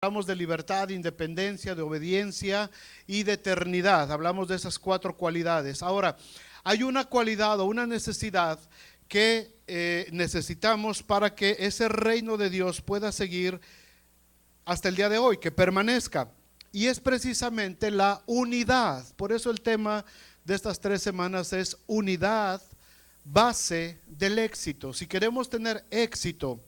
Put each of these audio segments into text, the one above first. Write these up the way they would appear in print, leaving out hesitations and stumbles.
Hablamos de libertad, de independencia, de obediencia y de eternidad. Hablamos de esas cuatro cualidades. Ahora, hay una cualidad o una necesidad que necesitamos para que ese reino de Dios pueda seguir hasta el día de hoy, que permanezca. Y es precisamente la unidad. Por eso el tema de estas 3 semanas es unidad, base del éxito. Si queremos tener éxito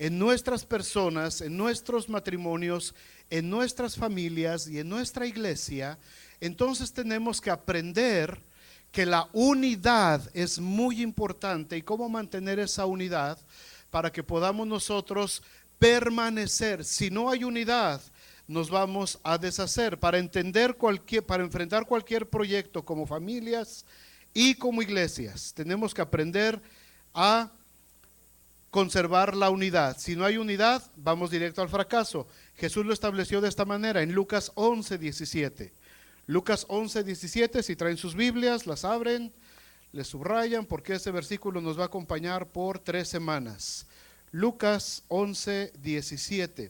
en nuestras personas, en nuestros matrimonios, en nuestras familias y en nuestra iglesia, entonces tenemos que aprender que la unidad es muy importante y cómo mantener esa unidad para que podamos nosotros permanecer. Si no hay unidad, nos vamos a deshacer. Para enfrentar cualquier proyecto como familias y como iglesias, tenemos que aprender a conservar la unidad. Si no hay unidad, vamos directo al fracaso. Jesús lo estableció de esta manera en Lucas 11:17. Lucas 11:17, si traen sus Biblias, las abren, les subrayan, porque ese versículo nos va a acompañar por 3 semanas. Lucas 11:17.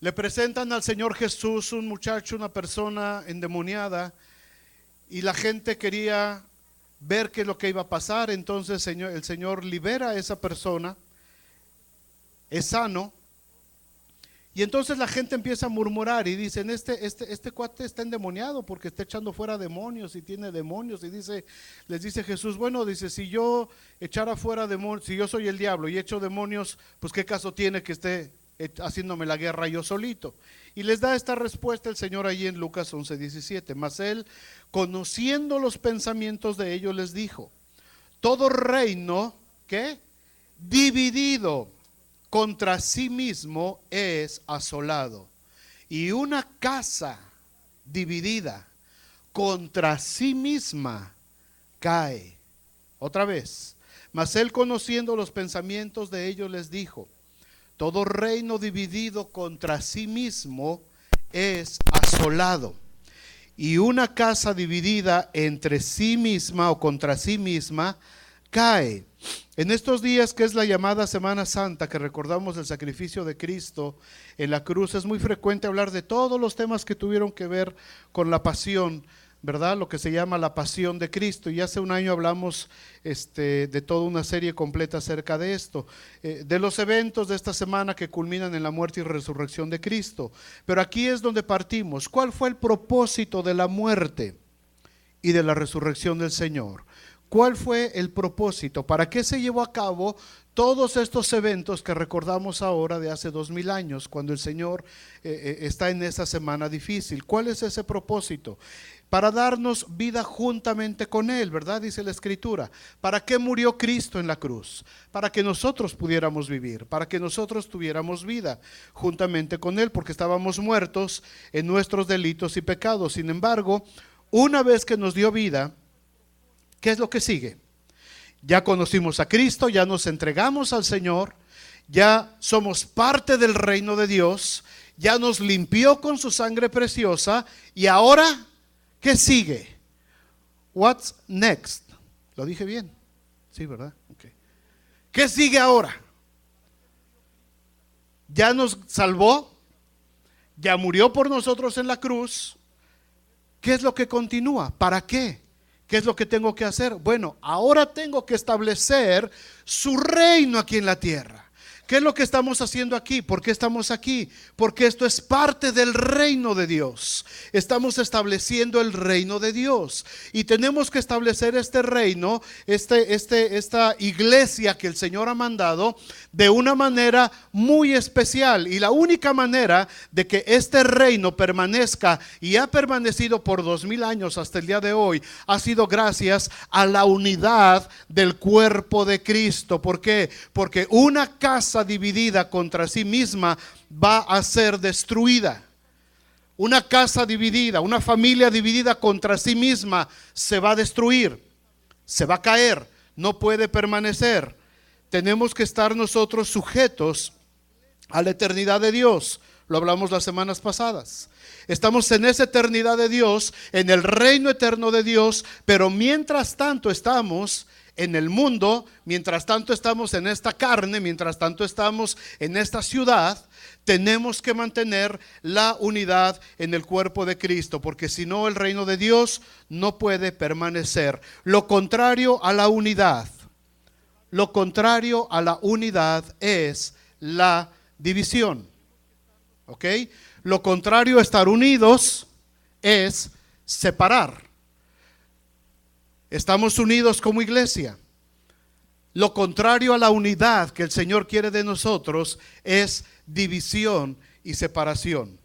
Le presentan al Señor Jesús un muchacho, una persona endemoniada, y la gente quería ver qué es lo que iba a pasar. Entonces el Señor libera a esa persona, es sano, y entonces la gente empieza a murmurar y dicen, este cuate está endemoniado porque está echando fuera demonios y tiene demonios. Y les dice Jesús, bueno, dice, si yo echara fuera demonios, si yo soy el diablo y echo demonios, pues qué caso tiene que esté haciéndome la guerra yo solito. Y les da esta respuesta el Señor allí en Lucas 11:17. Mas él, conociendo los pensamientos de ellos, les dijo: todo reino que dividido contra sí mismo es asolado, y una casa dividida contra sí misma cae. Otra vez. Mas él, conociendo los pensamientos de ellos, les dijo: todo reino dividido contra sí mismo es asolado, y una casa dividida entre sí misma o contra sí misma cae. En estos días, que es la llamada Semana Santa, que recordamos el sacrificio de Cristo en la cruz, es muy frecuente hablar de todos los temas que tuvieron que ver con la pasión, ¿verdad? Lo que se llama la pasión de Cristo. Y hace un año hablamos de toda una serie completa acerca de esto, de los eventos de esta semana que culminan en la muerte y resurrección de Cristo. Pero aquí es donde partimos. ¿Cuál fue el propósito de la muerte y de la resurrección del Señor? ¿Cuál fue el propósito? ¿Para qué se llevó a cabo todos estos eventos que recordamos ahora de hace 2000 años, cuando el Señor está en esa semana difícil? ¿Cuál es ese propósito? Para darnos vida juntamente con Él, ¿verdad? Dice la Escritura. ¿Para qué murió Cristo en la cruz? Para que nosotros pudiéramos vivir, para que nosotros tuviéramos vida juntamente con Él, porque estábamos muertos en nuestros delitos y pecados. Sin embargo, una vez que nos dio vida, ¿qué es lo que sigue? Ya conocimos a Cristo, ya nos entregamos al Señor, ya somos parte del reino de Dios, ya nos limpió con su sangre preciosa, y ahora, ¿qué sigue? What's next? ¿Lo dije bien? Sí, ¿verdad? Okay. ¿Qué sigue ahora? Ya nos salvó, ya murió por nosotros en la cruz. ¿Qué es lo que continúa? ¿Para qué? ¿Qué es lo que tengo que hacer? Bueno, ahora tengo que establecer su reino aquí en la tierra. ¿Qué es lo que estamos haciendo aquí? ¿Por qué estamos aquí? Porque esto es parte del reino de Dios. Estamos estableciendo el reino de Dios, y tenemos que establecer este reino, esta iglesia que el Señor ha mandado, de una manera muy especial. Y la única manera de que este reino permanezca, y ha permanecido por 2000 años hasta el día de hoy, ha sido gracias a la unidad del cuerpo de Cristo. ¿Por qué? Porque una casa dividida contra sí misma va a ser destruida. Una casa dividida, una familia dividida contra sí misma se va a destruir, se va a caer, no puede permanecer. Tenemos que estar nosotros sujetos a la eternidad de Dios. Lo hablamos las semanas pasadas. Estamos en esa eternidad de Dios, en el reino eterno de Dios, pero mientras tanto estamos en el mundo, mientras tanto estamos en esta carne, mientras tanto estamos en esta ciudad, tenemos que mantener la unidad en el cuerpo de Cristo, porque si no, el reino de Dios no puede permanecer. Lo contrario a la unidad, lo contrario a la unidad es la división. ¿Ok? Lo contrario a estar unidos es separar. Estamos unidos como iglesia. Lo contrario a la unidad que el Señor quiere de nosotros es división y separación.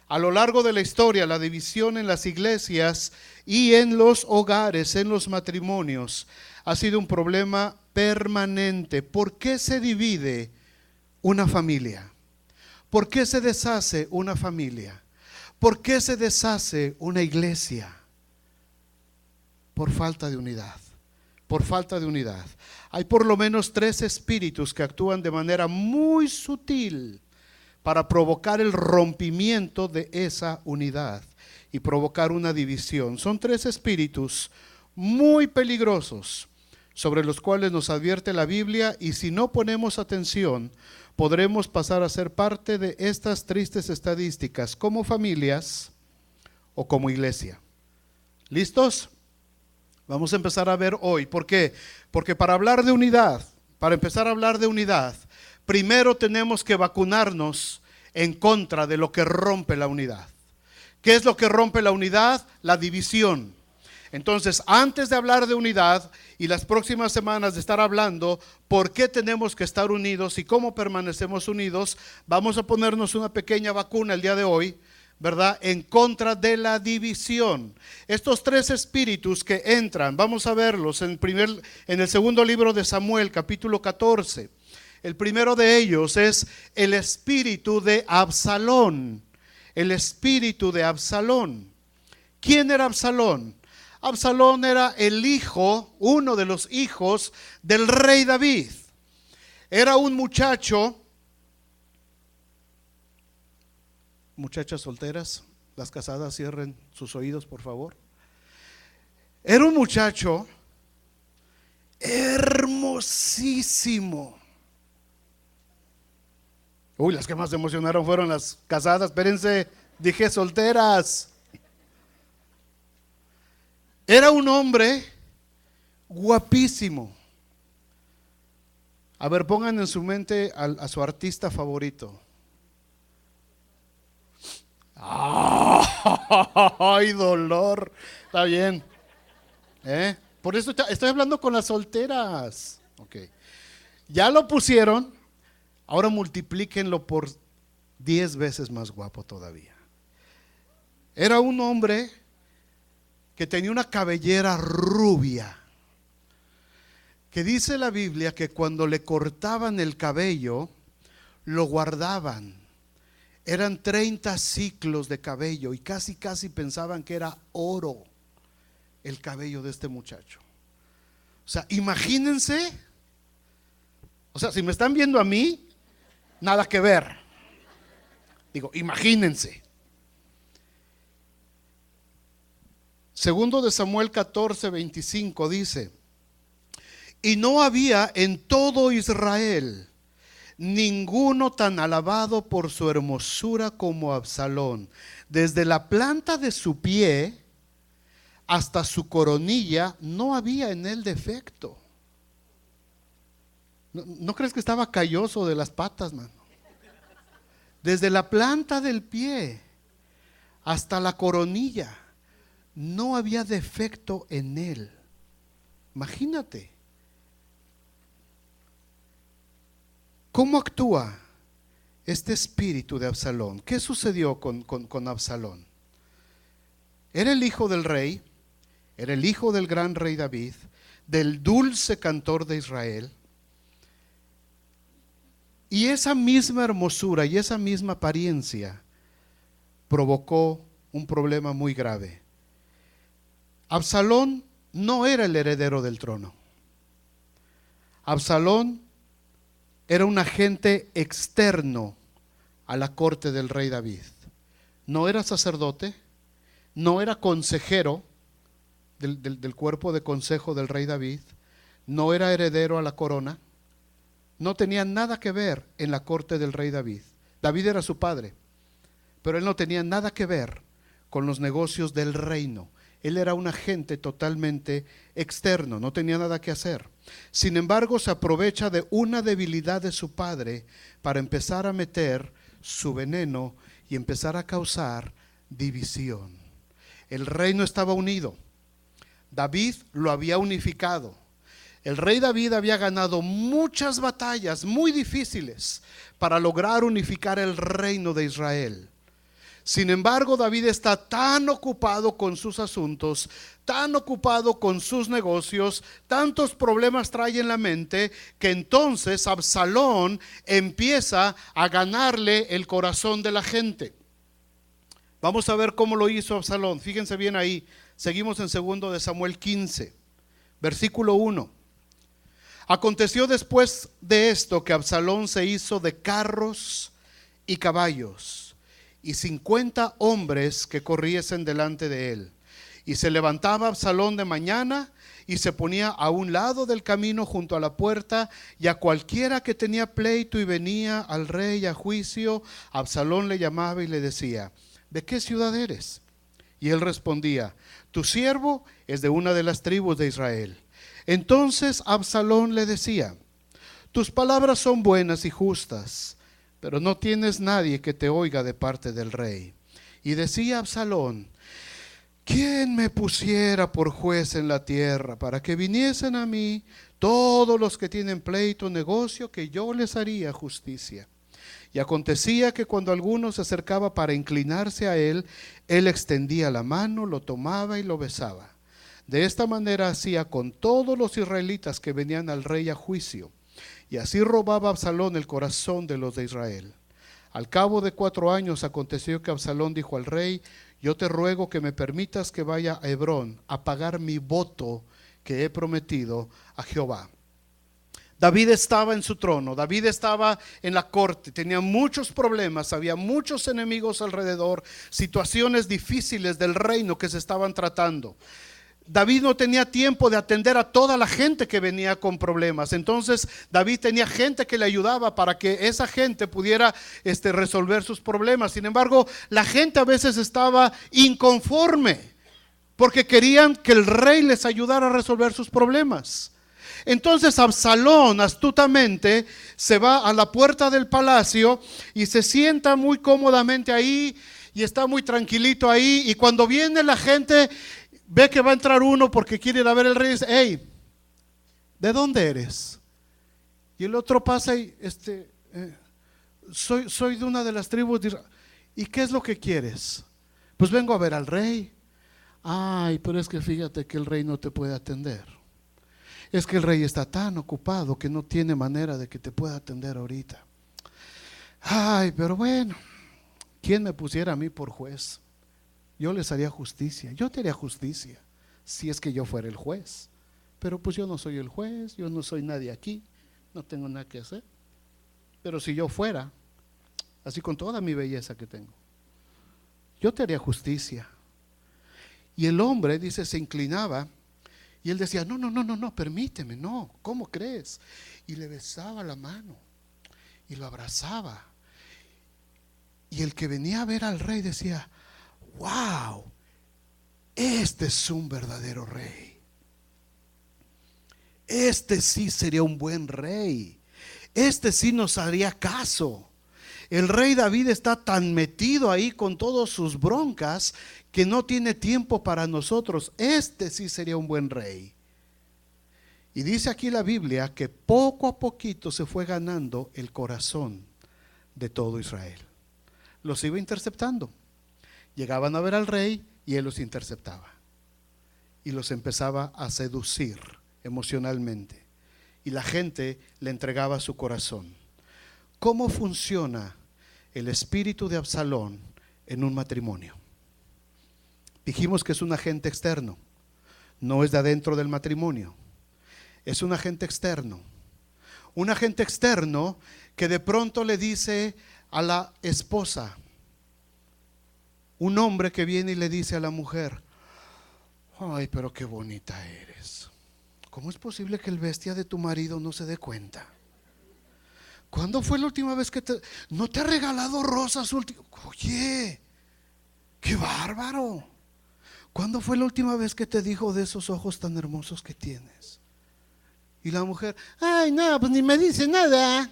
A lo largo de la historia, la división en las iglesias y en los hogares, en los matrimonios, ha sido un problema permanente. ¿Por qué se divide una familia? ¿Por qué se deshace una familia? ¿Por qué se deshace una iglesia? Por falta de unidad. Por falta de unidad. Hay por lo menos 3 espíritus que actúan de manera muy sutil para provocar el rompimiento de esa unidad y provocar una división. Son 3 espíritus muy peligrosos sobre los cuales nos advierte la Biblia, y si no ponemos atención, podremos pasar a ser parte de estas tristes estadísticas como familias o como iglesia. ¿Listos? Vamos a empezar a ver hoy. ¿Por qué? Porque para hablar de unidad, para empezar a hablar de unidad, primero tenemos que vacunarnos en contra de lo que rompe la unidad. ¿Qué es lo que rompe la unidad? La división. Entonces, antes de hablar de unidad y las próximas semanas de estar hablando por qué tenemos que estar unidos y cómo permanecemos unidos, vamos a ponernos una pequeña vacuna el día de hoy, ¿verdad? En contra de la división. Estos 3 espíritus que entran, vamos a verlos en el segundo libro de Samuel, capítulo 14. El primero de ellos es el espíritu de Absalón. El espíritu de Absalón. ¿Quién era Absalón? Absalón era el hijo, uno de los hijos del rey David. Era un muchacho. Muchachas solteras, las casadas, cierren sus oídos, por favor. Era un muchacho hermosísimo. Uy, las que más se emocionaron fueron las casadas. Espérense, dije solteras. Era un hombre guapísimo. A ver, pongan en su mente a su artista favorito. ¡Ay, dolor! Está bien. Por eso estoy hablando con las solteras. Ok. Ya lo pusieron. Ahora multiplíquenlo por 10 veces más guapo todavía. Era un hombre que tenía una cabellera rubia. Que dice la Biblia que cuando le cortaban el cabello, lo guardaban. Eran 30 ciclos de cabello y casi pensaban que era oro el cabello de este muchacho. O sea, imagínense. O sea, si me están viendo a mí, nada que ver. Digo, imagínense. Segundo de Samuel 14:25 dice: y no había en todo Israel ninguno tan alabado por su hermosura como Absalón. Desde la planta de su pie hasta su coronilla no había en él defecto. ¿No crees que estaba calloso de las patas, mano? Desde la planta del pie hasta la coronilla no había defecto en él. Imagínate. ¿Cómo actúa este espíritu de Absalón? ¿Qué sucedió con Absalón? Era el hijo del rey, era el hijo del gran rey David, del dulce cantor de Israel. Y esa misma hermosura y esa misma apariencia provocó un problema muy grave. Absalón no era el heredero del trono. Absalón era un agente externo a la corte del rey David. No era sacerdote, no era consejero del cuerpo de consejo del rey David, no era heredero a la corona, no tenía nada que ver en la corte del rey David. David era su padre, pero él no tenía nada que ver con los negocios del reino. Él era un agente totalmente externo, no tenía nada que hacer. Sin embargo, se aprovecha de una debilidad de su padre para empezar a meter su veneno y empezar a causar división. El reino estaba unido. David lo había unificado. El rey David había ganado muchas batallas muy difíciles para lograr unificar el reino de Israel. Sin embargo, David está tan ocupado con sus asuntos, tan ocupado con sus negocios, tantos problemas trae en la mente, que entonces Absalón empieza a ganarle el corazón de la gente. Vamos a ver cómo lo hizo Absalón. Fíjense bien ahí. Seguimos en 2 de Samuel 15, versículo 1. Aconteció después de esto que Absalón se hizo de carros y caballos y 50 hombres que corriesen delante de él. Y se levantaba Absalón de mañana y se ponía a un lado del camino junto a la puerta, y a cualquiera que tenía pleito y venía al rey a juicio, Absalón le llamaba y le decía: ¿de qué ciudad eres? Y él respondía: tu siervo es de una de las tribus de Israel. Entonces Absalón le decía: tus palabras son buenas y justas, pero no tienes nadie que te oiga de parte del rey. Y decía Absalón: ¿quién me pusiera por juez en la tierra para que viniesen a mí todos los que tienen pleito o negocio, que yo les haría justicia? Y acontecía que cuando alguno se acercaba para inclinarse a él, él extendía la mano, lo tomaba y lo besaba. De esta manera hacía con todos los israelitas que venían al rey a juicio. Y así robaba Absalón el corazón de los de Israel. Al cabo de 4 años aconteció que Absalón dijo al rey: yo te ruego que me permitas que vaya a Hebrón a pagar mi voto que he prometido a Jehová. David estaba en su trono, David estaba en la corte, tenía muchos problemas, había muchos enemigos alrededor, situaciones difíciles del reino que se estaban tratando. David no tenía tiempo de atender a toda la gente que venía con problemas. Entonces David tenía gente que le ayudaba para que esa gente pudiera resolver sus problemas. Sin embargo, la gente a veces estaba inconforme porque querían que el rey les ayudara a resolver sus problemas. Entonces Absalón astutamente se va a la puerta del palacio y se sienta muy cómodamente ahí y está muy tranquilito ahí. Y cuando viene la gente, ve que va a entrar uno porque quiere ir a ver el rey y dice: hey, ¿de dónde eres? Y el otro pasa y soy de una de las tribus de Israel. ¿Y qué es lo que quieres? Pues vengo a ver al rey. Ay, pero es que fíjate que el rey no te puede atender. Es que el rey está tan ocupado que no tiene manera de que te pueda atender ahorita. Ay, pero bueno, ¿quién me pusiera a mí por juez? Yo les haría justicia, yo te haría justicia si es que yo fuera el juez. Pero pues yo no soy el juez, yo no soy nadie aquí, no tengo nada que hacer. Pero si yo fuera, así con toda mi belleza que tengo, yo te haría justicia. Y el hombre, dice, se inclinaba y él decía: no, permíteme, no, ¿cómo crees? Y le besaba la mano y lo abrazaba. Y el que venía a ver al rey decía: wow, este es un verdadero rey. Este sí sería un buen rey. Este sí nos haría caso. El rey David está tan metido ahí con todas sus broncas que no tiene tiempo para nosotros. Este sí sería un buen rey. Y dice aquí la Biblia que poco a poquito se fue ganando el corazón de todo Israel. Los iba interceptando. Llegaban a ver al rey y él los interceptaba y los empezaba a seducir emocionalmente, y la gente le entregaba su corazón. ¿Cómo funciona el espíritu de Absalón en un matrimonio? Dijimos que es un agente externo, no es de adentro del matrimonio, es un agente externo. Un agente externo que de pronto le dice a la esposa, un hombre que viene y le dice a la mujer: ay, pero qué bonita eres. ¿Cómo es posible que el bestia de tu marido no se dé cuenta? ¿Cuándo fue la última vez que no te ha regalado rosas? Oye, qué bárbaro. ¿Cuándo fue la última vez que te dijo de esos ojos tan hermosos que tienes? Y la mujer, ay, no, pues ni me dice nada.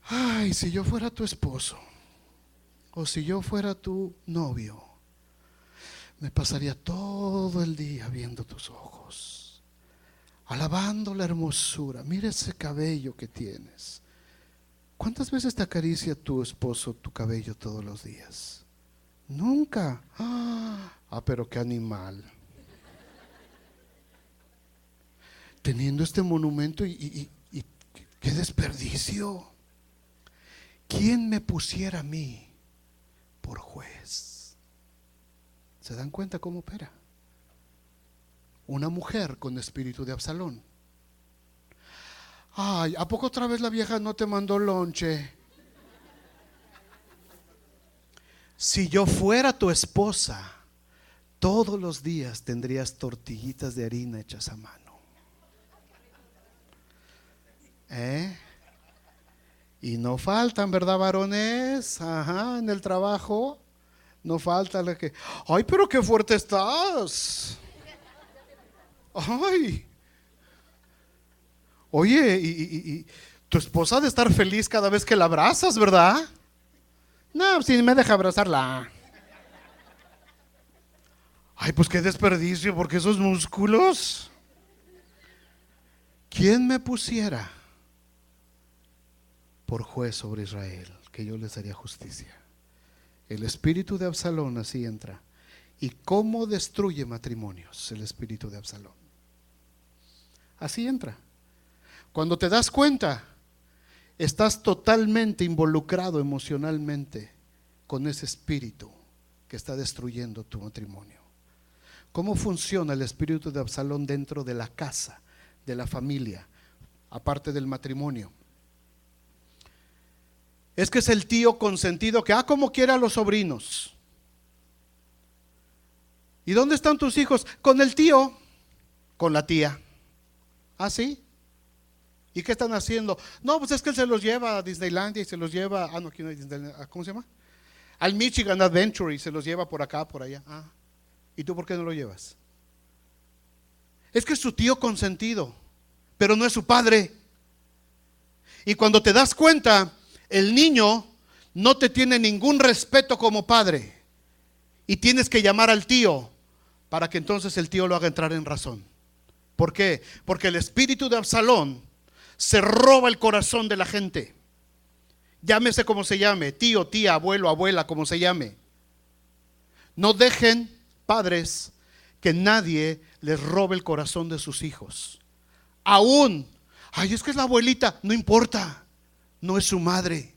Ay, si yo fuera tu esposo, o si yo fuera tu novio, me pasaría todo el día viendo tus ojos, alabando la hermosura. Mira ese cabello que tienes. ¿Cuántas veces te acaricia tu esposo tu cabello todos los días? Nunca. Pero qué animal. Teniendo este monumento y qué desperdicio. ¿Quién me pusiera a mí por juez? ¿Se dan cuenta cómo opera? Una mujer con espíritu de Absalón. Ay, ¿a poco otra vez la vieja no te mandó lonche? Si yo fuera tu esposa, todos los días tendrías tortillitas de harina hechas a mano. Y no faltan, ¿verdad, varones? Ajá, en el trabajo no falta la que, ay, pero qué fuerte estás. Ay. Oye, y tu esposa ha de estar feliz cada vez que la abrazas, ¿verdad? No, si me deja abrazarla. Ay, pues qué desperdicio, porque esos músculos. ¿Quién me pusiera por juez sobre Israel, que yo les haría justicia? El espíritu de Absalón así entra. ¿Y cómo destruye matrimonios el espíritu de Absalón? Así entra. Cuando te das cuenta, estás totalmente involucrado emocionalmente con ese espíritu que está destruyendo tu matrimonio. ¿Cómo funciona el espíritu de Absalón dentro de la casa, de la familia, aparte del matrimonio? Es que es el tío consentido que, como quiere a los sobrinos. ¿Y dónde están tus hijos? Con el tío, con la tía. ¿Ah, sí? ¿Y qué están haciendo? No, pues es que él se los lleva a Disneylandia y se los lleva, no, aquí no hay Disneylandia, ¿cómo se llama? Al Michigan Adventure y se los lleva por acá, por allá. ¿Y tú por qué no lo llevas? Es que es su tío consentido, pero no es su padre. Y cuando te das cuenta, el niño no te tiene ningún respeto como padre. Y tienes que llamar al tío para que entonces el tío lo haga entrar en razón. ¿Por qué? Porque el espíritu de Absalón se roba el corazón de la gente. Llámese como se llame, tío, tía, abuelo, abuela, como se llame. No dejen, padres, que nadie les robe el corazón de sus hijos. Aún, es que es la abuelita, no importa, no es su madre.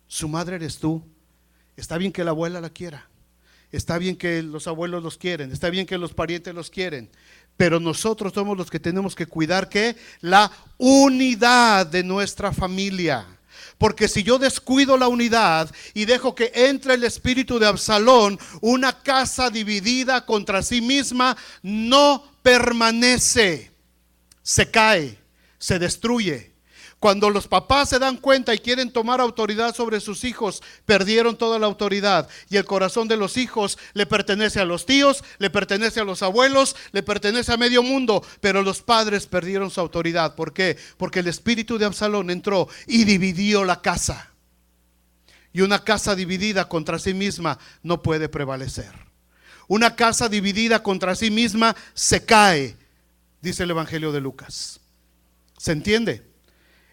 Su madre eres tú. Está bien que la abuela la quiera, está bien que los abuelos los quieren, está bien que los parientes los quieren, pero nosotros somos los que tenemos que cuidar que la unidad de nuestra familia. Porque si yo descuido la unidad y dejo que entre el espíritu de Absalón, una casa dividida contra sí misma no permanece, se cae, se destruye. Cuando los papás se dan cuenta y quieren tomar autoridad sobre sus hijos, perdieron toda la autoridad. Y el corazón de los hijos le pertenece a los tíos, le pertenece a los abuelos, le pertenece a medio mundo. Pero los padres perdieron su autoridad. ¿Por qué? Porque el espíritu de Absalón entró y dividió la casa. Y una casa dividida contra sí misma no puede prevalecer. Una casa dividida contra sí misma se cae, dice el Evangelio de Lucas. ¿Se entiende?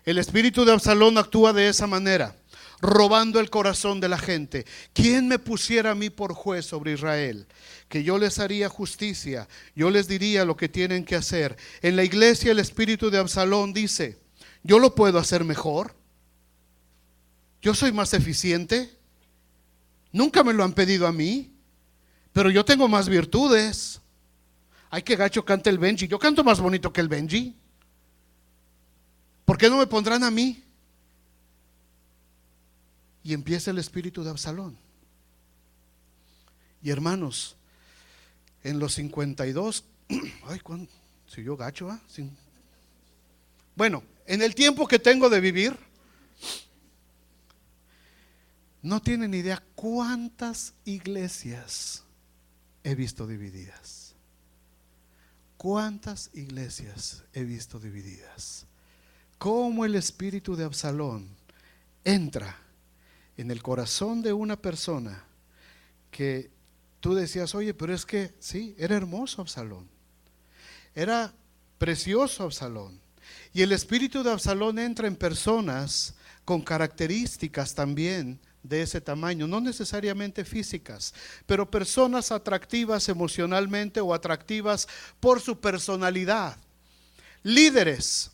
El espíritu de Absalón actúa de esa manera, robando el corazón de la gente. ¿Quién me pusiera a mí por juez sobre Israel? Que yo les haría justicia, yo les diría lo que tienen que hacer. En la iglesia el espíritu de Absalón dice, yo lo puedo hacer mejor, yo soy más eficiente, nunca me lo han pedido a mí, pero yo tengo más virtudes. Ay, qué gacho canta el Benji, yo canto más bonito que el Benji. ¿Por qué no me pondrán a mí? Y empieza el espíritu de Absalón. Y hermanos, en los 52 Ay, ¿cuándo? Si yo gacho, ¿ah? Sí. Bueno, en el tiempo que tengo de vivir, no tienen idea cuántas iglesias he visto divididas. ¿Cuántas iglesias he visto divididas? Cómo el espíritu de Absalón entra en el corazón de una persona que tú decías, oye, pero es que sí, era hermoso Absalón, era precioso Absalón. Y el espíritu de Absalón entra en personas con características también de ese tamaño, no necesariamente físicas, pero personas atractivas emocionalmente o atractivas por su personalidad. Líderes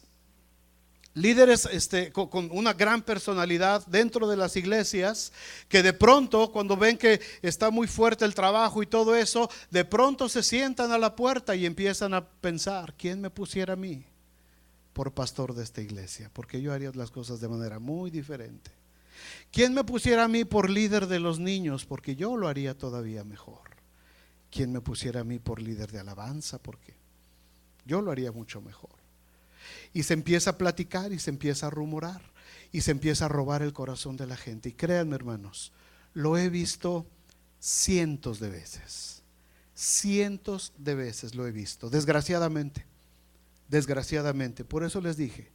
con una gran personalidad dentro de las iglesias, que de pronto cuando ven que está muy fuerte el trabajo y todo eso, de pronto se sientan a la puerta y empiezan a pensar, ¿quién me pusiera a mí por pastor de esta iglesia? Porque yo haría las cosas de manera muy diferente. ¿Quién me pusiera a mí por líder de los niños? Porque yo lo haría todavía mejor. ¿Quién me pusiera a mí por líder de alabanza? Porque yo lo haría mucho mejor. Y se empieza a platicar y se empieza a rumorar y se empieza a robar el corazón de la gente. Y créanme, hermanos, lo he visto cientos de veces. Cientos de veces lo he visto, desgraciadamente. Desgraciadamente. Por eso les dije,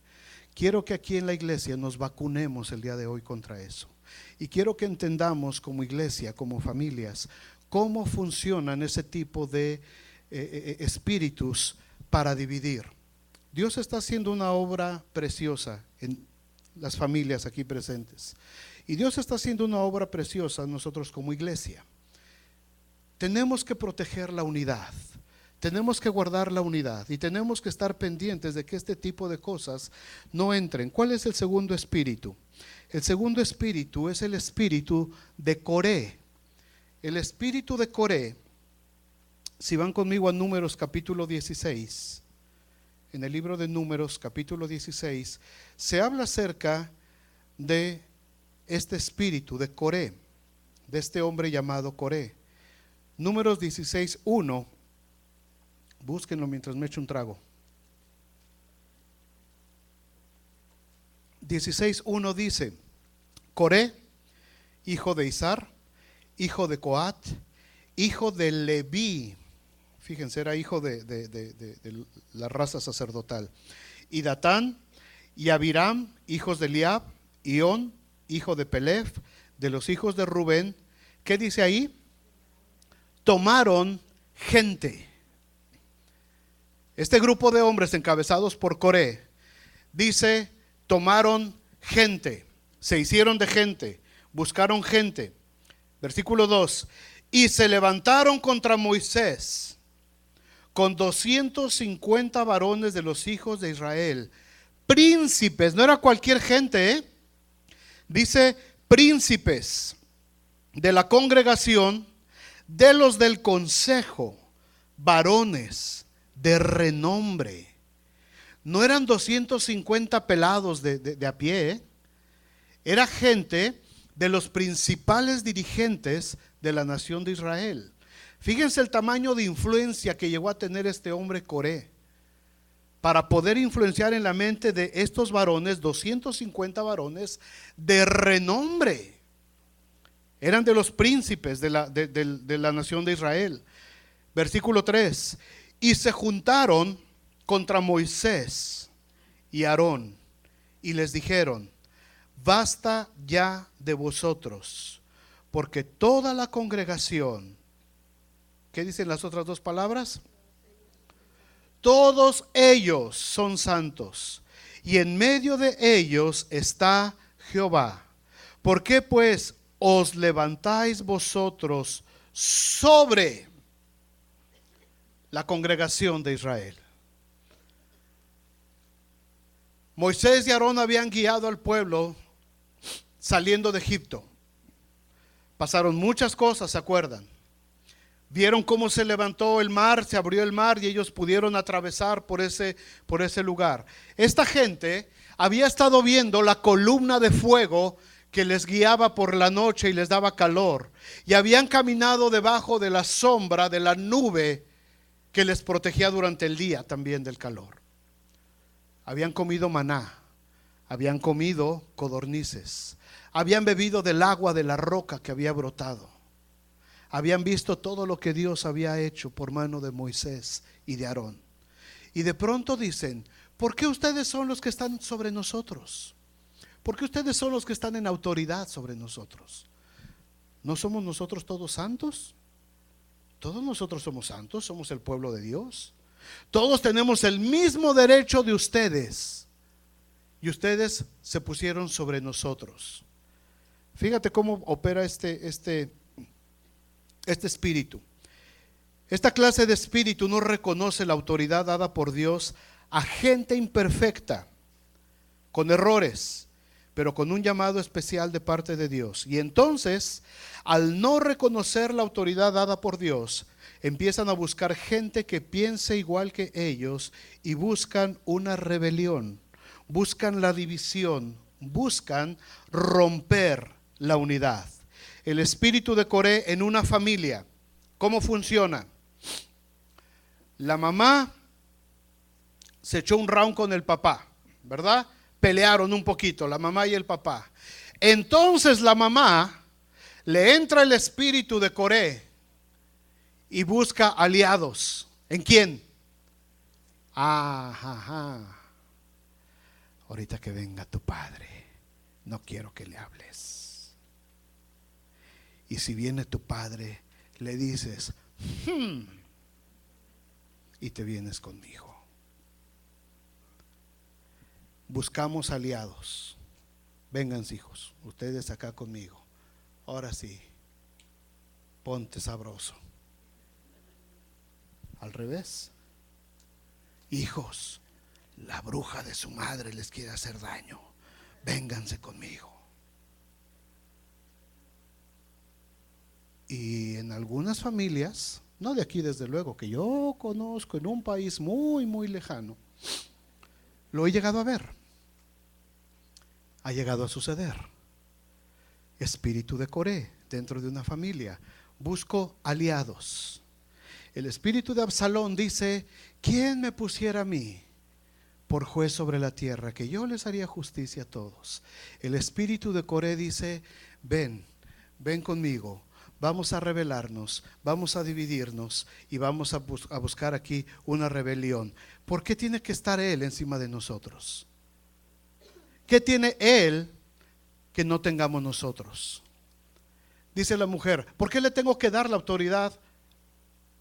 quiero que aquí en la iglesia nos vacunemos el día de hoy contra eso. Y quiero que entendamos como iglesia, como familias, cómo funcionan ese tipo de espíritus para dividir. Dios está haciendo una obra preciosa en las familias aquí presentes. Y Dios está haciendo una obra preciosa en nosotros como iglesia. Tenemos que proteger la unidad. Tenemos que guardar la unidad y tenemos que estar pendientes de que este tipo de cosas no entren. ¿Cuál es el segundo espíritu? El segundo espíritu es el espíritu de Coré. El espíritu de Coré, si van conmigo a Números capítulo 16, en el libro de Números capítulo 16, se habla acerca de este espíritu de Coré, de este hombre llamado Coré. Números 16:1. Búsquenlo mientras me echo un trago. 16:1 dice: Coré, hijo de Izar, hijo de Coat, hijo de Leví. Fíjense, era hijo de la raza sacerdotal. Y Datán y Abiram, hijos de Eliab, y On, hijo de Pelef, de los hijos de Rubén. ¿Qué dice ahí? Tomaron gente. Este grupo de hombres encabezados por Coré, dice, tomaron gente, se hicieron de gente, buscaron gente. Versículo 2, y se levantaron contra Moisés con 250 varones de los hijos de Israel, príncipes, no era cualquier gente, dice príncipes de la congregación, de los del consejo, varones de renombre. No eran 250 pelados de a pie, era gente de los principales dirigentes de la nación de Israel. Fíjense el tamaño de influencia que llegó a tener este hombre Coré, para poder influenciar en la mente de estos varones, 250 varones de renombre. Eran de los príncipes de la nación de Israel. Versículo 3, y se juntaron contra Moisés y Aarón y les dijeron: basta ya de vosotros, porque toda la congregación, ¿qué dicen las otras dos palabras? Todos ellos son santos, y en medio de ellos está Jehová. ¿Por qué pues os levantáis vosotros sobre la congregación de Israel? Moisés y Aarón habían guiado al pueblo saliendo de Egipto. Pasaron muchas cosas, ¿se acuerdan? Vieron cómo se levantó el mar, se abrió el mar y ellos pudieron atravesar por ese lugar. Esta gente había estado viendo la columna de fuego que les guiaba por la noche y les daba calor, y habían caminado debajo de la sombra de la nube que les protegía durante el día también del calor. Habían comido maná, habían comido codornices, habían bebido del agua de la roca que había brotado, habían visto todo lo que Dios había hecho por mano de Moisés y de Aarón. Y de pronto dicen: ¿por qué ustedes son los que están sobre nosotros? ¿Por qué ustedes son los que están en autoridad sobre nosotros? ¿No somos nosotros todos santos? Todos nosotros somos santos, somos el pueblo de Dios. Todos tenemos el mismo derecho de ustedes. Y ustedes se pusieron sobre nosotros. Fíjate cómo opera este espíritu. Esta clase de espíritu no reconoce la autoridad dada por Dios a gente imperfecta, con errores, pero con un llamado especial de parte de Dios. Y entonces, al no reconocer la autoridad dada por Dios, empiezan a buscar gente que piense igual que ellos y buscan una rebelión, buscan la división, buscan romper la unidad. El espíritu de Coré en una familia, ¿cómo funciona? La mamá se echó un round con el papá, ¿verdad? Pelearon un poquito, la mamá y el papá. Entonces la mamá le entra el espíritu de Coré y busca aliados. ¿En quién? Ajá. Ahorita que venga tu padre, no quiero que le hables. Y si viene tu padre, le dices, y te vienes conmigo. Buscamos aliados. Vengan, hijos, ustedes acá conmigo. Ahora sí, ponte sabroso. Al revés. Hijos, la bruja de su madre les quiere hacer daño. Vénganse conmigo. Y en algunas familias, no de aquí desde luego, que yo conozco, en un país muy, muy lejano, lo he llegado a ver. Ha llegado a suceder. Espíritu de Coré dentro de una familia. Busco aliados. El espíritu de Absalón dice: ¿quién me pusiera a mí por juez sobre la tierra? Que yo les haría justicia a todos. El espíritu de Coré dice: ven conmigo. Vamos a rebelarnos, vamos a dividirnos y vamos a buscar aquí una rebelión. ¿Por qué tiene que estar él encima de nosotros? ¿Qué tiene él que no tengamos nosotros? Dice la mujer: ¿por qué le tengo que dar la autoridad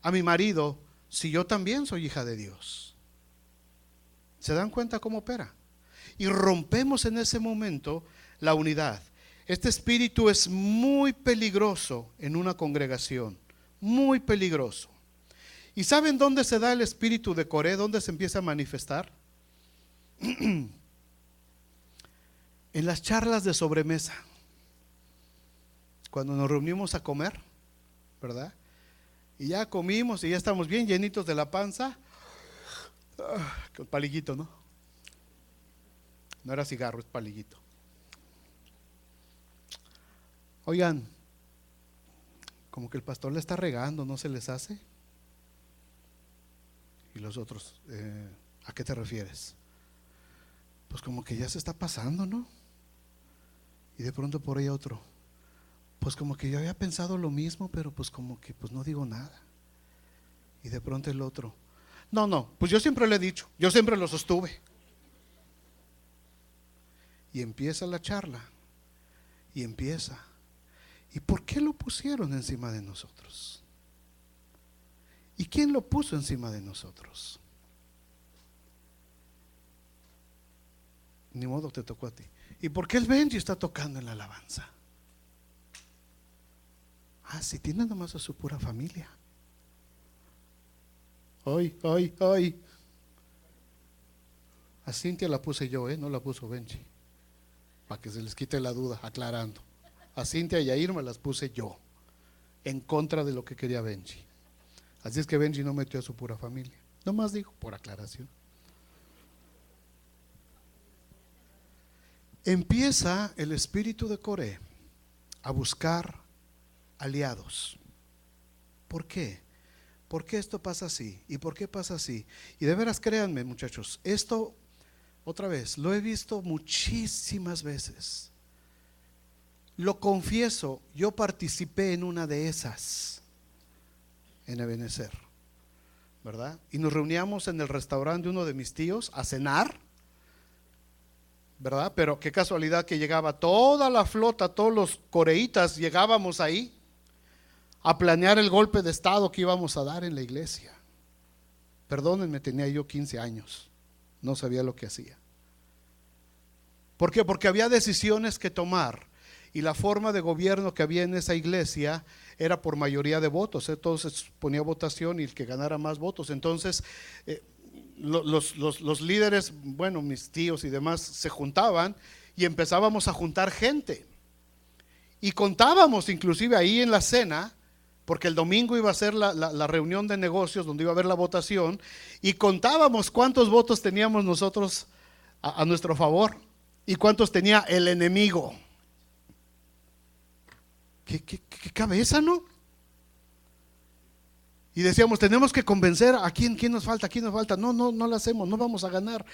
a mi marido si yo también soy hija de Dios? ¿Se dan cuenta cómo opera? Y rompemos en ese momento la unidad. Este espíritu es muy peligroso en una congregación, muy peligroso. ¿Y saben dónde se da el espíritu de Coré? ¿Dónde se empieza a manifestar? En las charlas de sobremesa, cuando nos reunimos a comer, ¿verdad? Y ya comimos y ya estamos bien llenitos de la panza, con palillito, ¿no? No era cigarro, es palillito. Oigan, como que el pastor le está regando, ¿no se les hace? Y los otros, ¿a qué te refieres? Pues como que ya se está pasando, ¿no? Y de pronto por ahí otro, pues como que yo había pensado lo mismo, pero pues como que pues no digo nada. Y de pronto el otro, no, pues yo siempre le he dicho, yo siempre lo sostuve. Y empieza la charla, y empieza. ¿Y por qué lo pusieron encima de nosotros? ¿Y quién lo puso encima de nosotros? Ni modo, te tocó a ti. ¿Y por qué el Benji está tocando en la alabanza? Ah, si tiene nomás a su pura familia. Ay. A Cintia la puse yo, no la puso Benji. Para que se les quite la duda, aclarando. A Cintia y a Irma las puse yo, en contra de lo que quería Benji. Así es que Benji no metió a su pura familia. Nomás digo, por aclaración. Empieza el espíritu de Coré a buscar aliados. ¿Por qué? ¿por qué esto pasa así? ¿Y por qué pasa así? Y de veras créanme, muchachos, esto otra vez lo he visto muchísimas veces. Lo confieso, yo participé en una de esas en Ebenezer, ¿verdad? Y nos reuníamos en el restaurante de uno de mis tíos a cenar, ¿verdad? Pero qué casualidad que llegaba toda la flota, todos los coreitas, llegábamos ahí a planear el golpe de estado que íbamos a dar en la iglesia. Perdónenme, tenía yo 15 años, no sabía lo que hacía. ¿Por qué? Porque había decisiones que tomar y la forma de gobierno que había en esa iglesia era por mayoría de votos, entonces ponía votación y el que ganara más votos. Entonces los líderes, bueno, mis tíos y demás se juntaban y empezábamos a juntar gente y contábamos inclusive ahí en la cena, porque el domingo iba a ser la reunión de negocios donde iba a haber la votación, y contábamos cuántos votos teníamos nosotros a nuestro favor y cuántos tenía el enemigo. ¿Qué cabeza, no? Y decíamos, tenemos que convencer a quién nos falta, quién nos falta. No lo hacemos, no vamos a ganar.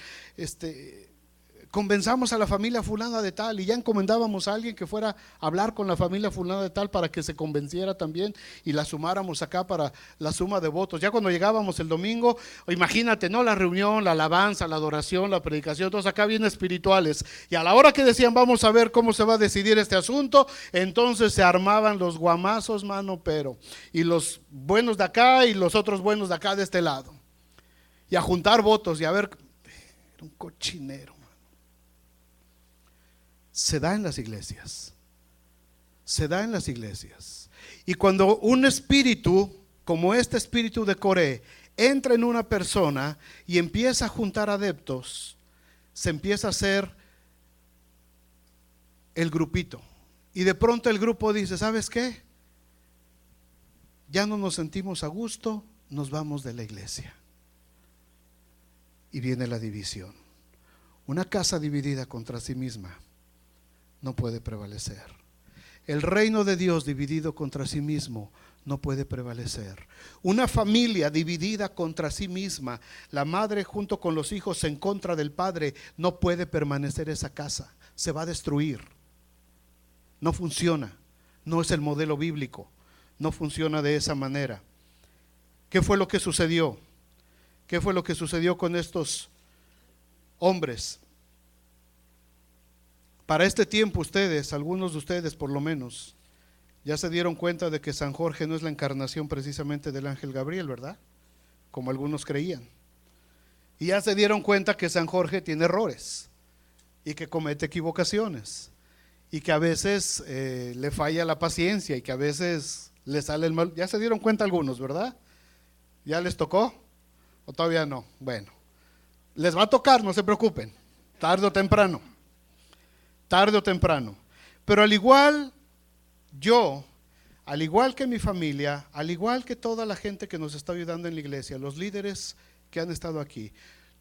Convenzamos a la familia fulana de tal, y ya encomendábamos a alguien que fuera a hablar con la familia fulana de tal para que se convenciera también y la sumáramos acá para la suma de votos. Ya cuando llegábamos el domingo, imagínate, ¿no? La reunión, la alabanza, la adoración, la predicación, todos acá bien espirituales. Y a la hora que decían, vamos a ver cómo se va a decidir este asunto, entonces se armaban los guamazos, mano, pero, y los buenos de acá y los otros buenos de acá de este lado. Y a juntar votos y a ver, era un cochinero. Se da en las iglesias, se da en las iglesias. Y cuando un espíritu, como este espíritu de Coré, entra en una persona y empieza a juntar adeptos, se empieza a hacer el grupito. Y de pronto el grupo dice, ¿sabes qué? Ya no nos sentimos a gusto, nos vamos de la iglesia. Y viene la división. Una casa dividida contra sí misma no puede prevalecer. El reino de Dios dividido contra sí mismo no puede prevalecer. Una familia dividida contra sí misma, la madre junto con los hijos en contra del padre, no puede permanecer esa casa, se va a destruir. No funciona, no es el modelo bíblico, no funciona de esa manera. ¿Qué fue lo que sucedió? ¿Qué fue lo que sucedió con estos hombres? Para este tiempo ustedes, algunos de ustedes por lo menos, ya se dieron cuenta de que San Jorge no es la encarnación precisamente del ángel Gabriel, ¿verdad? Como algunos creían. Y ya se dieron cuenta que San Jorge tiene errores y que comete equivocaciones y que a veces le falla la paciencia y que a veces le sale el mal. Ya se dieron cuenta algunos, ¿verdad? ¿Ya les tocó? ¿O todavía no? Bueno, les va a tocar, no se preocupen, tarde o temprano. Tarde o temprano. Pero al igual yo, al igual que mi familia, al igual que toda la gente que nos está ayudando en la iglesia, los líderes que han estado aquí,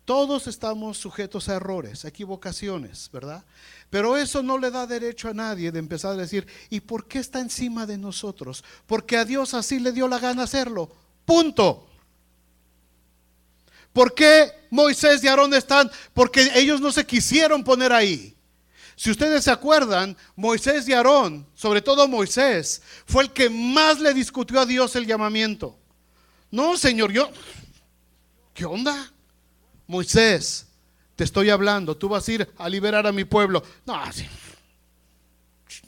todos estamos sujetos a errores, a equivocaciones, ¿verdad? Pero eso no le da derecho a nadie de empezar a decir, ¿y por qué está encima de nosotros? Porque a Dios así le dio la gana hacerlo. Punto. ¿Por qué Moisés y Aarón están? Porque ellos no se quisieron poner ahí. Si ustedes se acuerdan, Moisés y Aarón, sobre todo Moisés, fue el que más le discutió a Dios el llamamiento. No, Señor, ¿qué onda? Moisés, te estoy hablando, tú vas a ir a liberar a mi pueblo. No,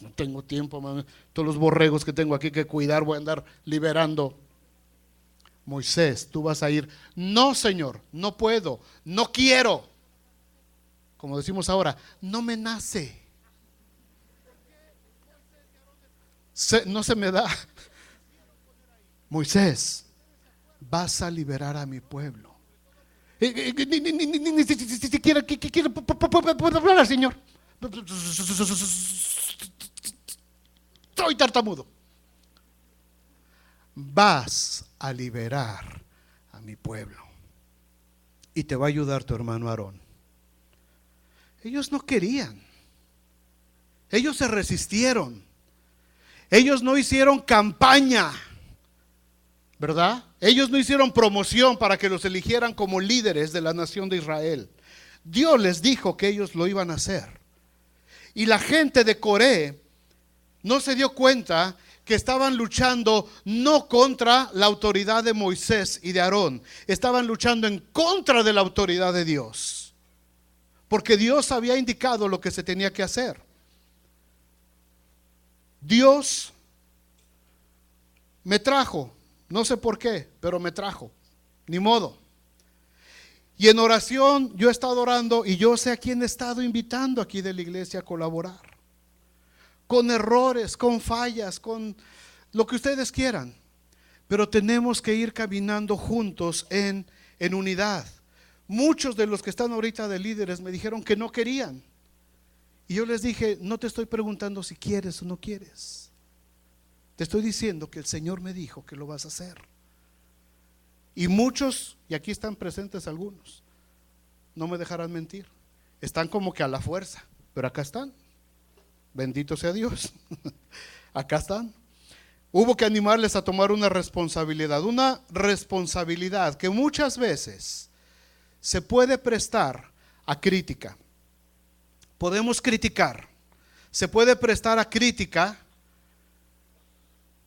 no tengo tiempo, man. Todos los borregos que tengo aquí que cuidar voy a andar liberando. Moisés, tú vas a ir. No, Señor, no puedo, no quiero. Como decimos ahora, no me nace. No se me da. Moisés, vas a liberar a mi pueblo. Ni siquiera puedo hablar, Señor. Soy tartamudo. Vas a liberar a mi pueblo. Y te va a ayudar tu hermano Aarón. Ellos no querían. Ellos se resistieron. Ellos no hicieron campaña, ¿verdad? Ellos no hicieron promoción para que los eligieran como líderes de la nación de Israel. Dios les dijo que ellos lo iban a hacer. Y la gente de Coré no se dio cuenta que estaban luchando no contra la autoridad de Moisés y de Aarón, estaban luchando en contra de la autoridad de Dios, porque Dios había indicado lo que se tenía que hacer. Dios me trajo, no sé por qué, pero me trajo, ni modo. Y en oración yo he estado orando y yo sé a quién he estado invitando aquí de la iglesia a colaborar. Con errores, con fallas, con lo que ustedes quieran. Pero tenemos que ir caminando juntos en unidad. Muchos de los que están ahorita de líderes me dijeron que no querían. Y yo les dije, no te estoy preguntando si quieres o no quieres. Te estoy diciendo que el Señor me dijo que lo vas a hacer. Y muchos, y aquí están presentes algunos, no me dejarán mentir, están como que a la fuerza, pero acá están. Bendito sea Dios. Acá están. Hubo que animarles a tomar una responsabilidad que muchas veces se puede prestar a crítica. Podemos criticar, se puede prestar a crítica,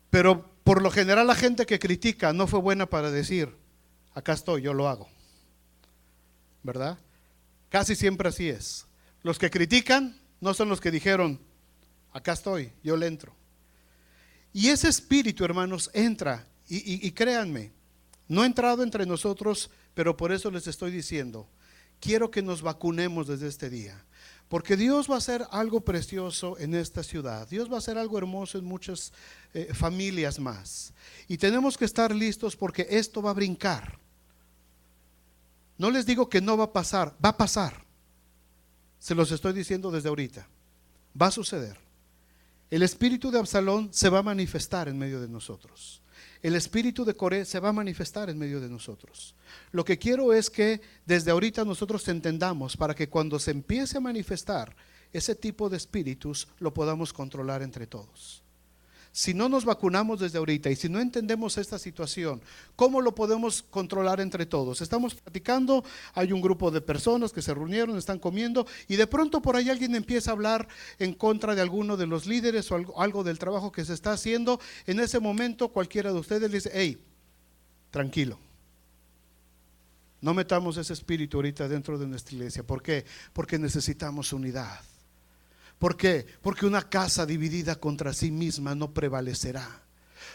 pero por lo general la gente que critica no fue buena para decir, acá estoy, yo lo hago, ¿verdad? Casi siempre así es. Los que critican no son los que dijeron, acá estoy, yo le entro. Y ese espíritu, hermanos, entra, y créanme, no ha entrado entre nosotros, pero por eso les estoy diciendo, quiero que nos vacunemos desde este día, porque Dios va a hacer algo precioso en esta ciudad. Dios va a hacer algo hermoso en muchas familias más, y tenemos que estar listos porque esto va a brincar. No les digo que no va a pasar, va a pasar. Se los estoy diciendo desde ahorita, va a suceder. El espíritu de Absalón se va a manifestar en medio de nosotros. El espíritu de Coré se va a manifestar en medio de nosotros. Lo que quiero es que desde ahorita nosotros entendamos, para que cuando se empiece a manifestar ese tipo de espíritus lo podamos controlar entre todos. Si no nos vacunamos desde ahorita y si no entendemos esta situación, ¿cómo lo podemos controlar entre todos? Estamos platicando, hay un grupo de personas que se reunieron, están comiendo, y de pronto por ahí alguien empieza a hablar en contra de alguno de los líderes o algo del trabajo que se está haciendo. En ese momento cualquiera de ustedes dice, hey, tranquilo, no metamos ese espíritu ahorita dentro de nuestra iglesia. ¿Por qué? Porque necesitamos unidad. ¿Por qué? Porque una casa dividida contra sí misma no prevalecerá.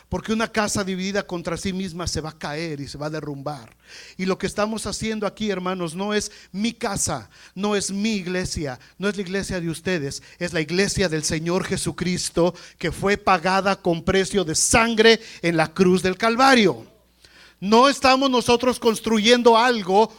Porque una casa dividida contra sí misma se va a caer y se va a derrumbar. Y lo que estamos haciendo aquí, hermanos, no es mi casa, no es mi iglesia, no es la iglesia de ustedes, es la iglesia del Señor Jesucristo, que fue pagada con precio de sangre en la cruz del Calvario. No estamos nosotros construyendo algo